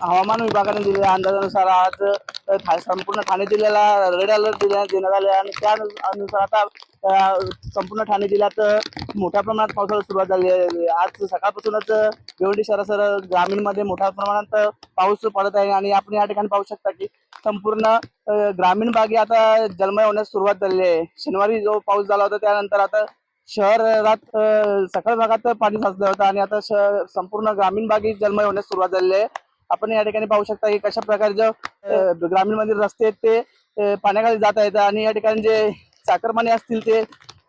हवामान विभागाने दिलेल्या अंदाजानुसार आज संपूर्ण ठाणे जिल्ह्याला रेड अलर्ट देण्यात आले आणि त्यानुसार आता संपूर्ण ठाणे जिल्ह्यात मोठ्या प्रमाणात पावसाला सुरुवात झाली आहे। आज सकाळपासूनच भिवंडी शहरासह ग्रामीणमध्ये मोठ्या प्रमाणात पाऊस पडत आहे आणि आपण या ठिकाणी पाहू शकता की संपूर्ण ग्रामीण भागी आता जलमय होण्यास सुरुवात झालेली आहे। शनिवारी जो पाऊस झाला होता त्यानंतर आता शहरात सकाळ भागात पाणी साचलं होतं आणि आता संपूर्ण ग्रामीण भागी जलमय होण्यास सुरुवात झालेली आहे। आपण या ठिकाणी पाहू शकता की कशा प्रकारे ग्रामीण मधील रस्ते ते पाण्याखाली जात आहेत आणि या ठिकाणी जे चाकरमाने असतील ते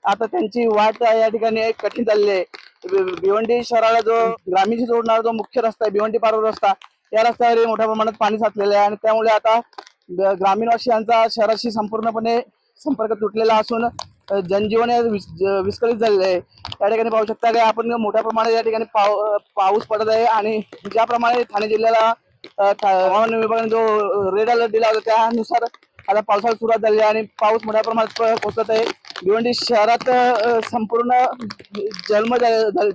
आता त्यांची वाट या ठिकाणी कठीण झालेली आहे। भिवंडी शहराला जो ग्रामीणशी जोडणारा जो मुख्य रस्ता आहे भिवंडी पारोळ रस्ता, या रस्त्यावर मोठ्या प्रमाणात पाणी साचलेलं आहे आणि त्यामुळे आता ग्रामीणवासियांचा शहराशी संपूर्णपणे संपर्क तुटलेला असून जनजीवन विस्कळीत झालेलं आहे। या ठिकाणी पाहू शकता की आपण मोठ्या प्रमाणात या ठिकाणी पाऊस पडत आहे आणि ज्याप्रमाणे ठाणे जिल्ह्याला हवामान विभागाने जो रेड अलर्ट दिला होता त्यानुसार आता पावसाला सुरुवात झाली आहे आणि पाऊस मोठ्या प्रमाणात पोहोचत आहे। भिवंडी शहरात संपूर्ण जलमय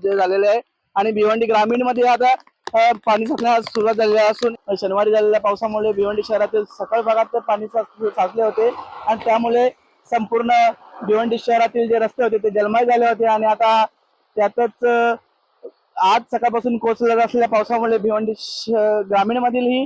झालेले आहे आणि भिवंडी ग्रामीण मध्ये आता पाणी साचण्यास सुरुवात झालेली असून शनिवारी झालेल्या पावसामुळे भिवंडी शहरातील सकाळ भागात पाणी साचले होते आणि त्यामुळे संपूर्ण भिवंडी शहरातील जे रस्ते होते ते जलमय झाले होते आणि आता त्यातच आज सकाळपासून कोसळत असलेल्या पावसामुळे भिवंडी ग्रामीण मधील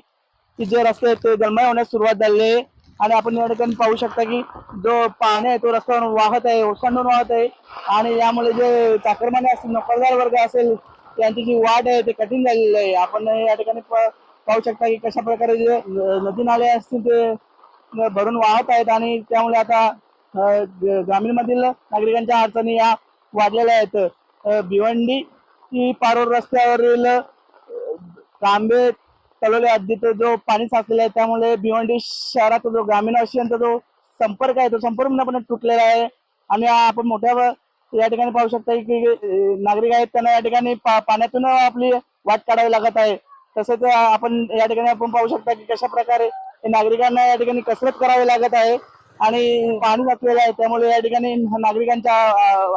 जे रस्ते आहेत ते जलमय होण्यास सुरुवात झाली आहे आणि आपण या ठिकाणी पाहू शकता की जो पाणी आहे तो रस्त्यावर वाहत आहे, ओसंडून वाहत आहे आणि यामुळे जे चाकरमाने असतील, नोकरदार वर्ग असेल त्यांची जी वाट आहे ते कठीण झालेली आहे। आपण या ठिकाणी पाहू शकता की कशा प्रकारे जे नदी नाले असतील ते भरून वाहत आहेत आणि त्यामुळे आता ग्रामीण मधील नागरिकांच्या अडचणी या वाढलेल्या आहेत। भिवंडी पारोळ रस्त्यावरील तांबे तलोले हद्दीत जो पाणी साचलेला आहे त्यामुळे भिवंडी शहराचा जो ग्रामीणवासियांचा जो संपर्क आहे तो संपूर्णपणे तुटलेला आहे आणि आपण मोठ्या या ठिकाणी पाहू शकता की नागरिक आहेत त्यांना या ठिकाणी पाण्यातून आपली वाट काढावी लागत आहे। तसेच आपण या ठिकाणी आपण पाहू शकता की कशा प्रकारे नागरिकांना या ठिकाणी कसरत करावी लागत आहे आणि पाणी साचलेलं आहे त्यामुळे या ठिकाणी नागरिकांच्या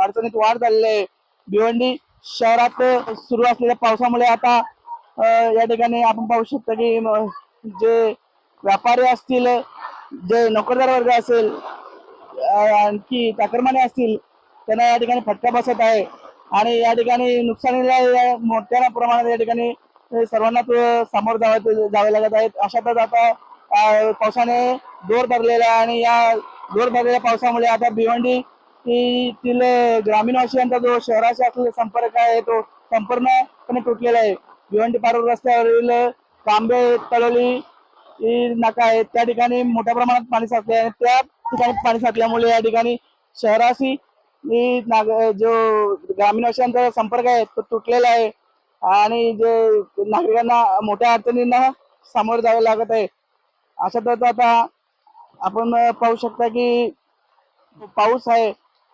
अडचणीत वाढ झालेली आहे। भिवंडी शहरात सुरू असलेल्या पावसामुळे आता या ठिकाणी आपण पाहू शकता की जे व्यापारी असतील, जे नोकरदार वर्ग असेल, आणखी चाकरमाने असतील त्यांना या ठिकाणी फटका बसत आहे आणि या ठिकाणी नुकसानीला मोठ्या प्रमाणात या ठिकाणी सर्वांनाच सामोर जावे लागत आहेत। अशातच आता पावसाने जोर धरलेला आहे आणि या जोर धरलेल्या पावसामुळे आता भिवंडी तील ग्रामीणवासियांचा जो शहराशी असलेला संपर्क आहे तो संपूर्णपणे तुटलेला आहे। भिवंडी पारोळ रस्त्यावरील तांबे तलोली नाका आहे त्या ठिकाणी मोठ्या प्रमाणात पाणी साचले आहे। त्या ठिकाणी पाणी साचल्यामुळे या ठिकाणी शहराशी जो ग्रामीणवासियांचा संपर्क आहे तो तुटलेला आहे आणि जे नागरिकांना मोठ्या अडचणींना सामोरे जावे लागत आहे। अशातच आता आपण पाहू शकता की पाऊस आहे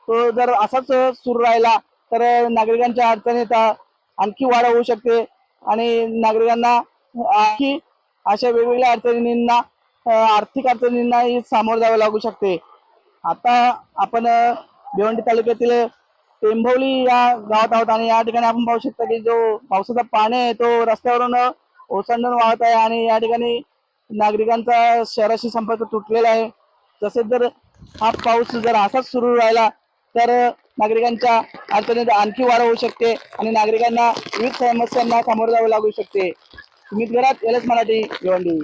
तो जर असाच सुरू राहिला तर नागरिकांच्या अडचणीत आणखी वाढ होऊ शकते आणि नागरिकांना आणखी अशा वेगवेगळ्या अडचणींना आर्थिक अडचणींनाही सामोरे जावे लागू शकते। आता आपण भिवंडी तालुक्यातील टेंभोली या गावात आहोत आणि या ठिकाणी आपण पाहू शकता की जो पावसाचा पाणी आहे तो रस्त्यावरून ओसंडून वाहत आहे आणि या ठिकाणी नागरिकांचा शहराशी संपर्क तुटलेला आहे। तसेच जर हा पाऊस जर असाच सुरू राहिला तर नागरिकांच्या अडचणीत आणखी वाढ होऊ शकते आणि नागरिकांना विविध समस्यांना सामोरे जावे लागू शकते। सुमित घरात, LS मराठी, भिवंडी।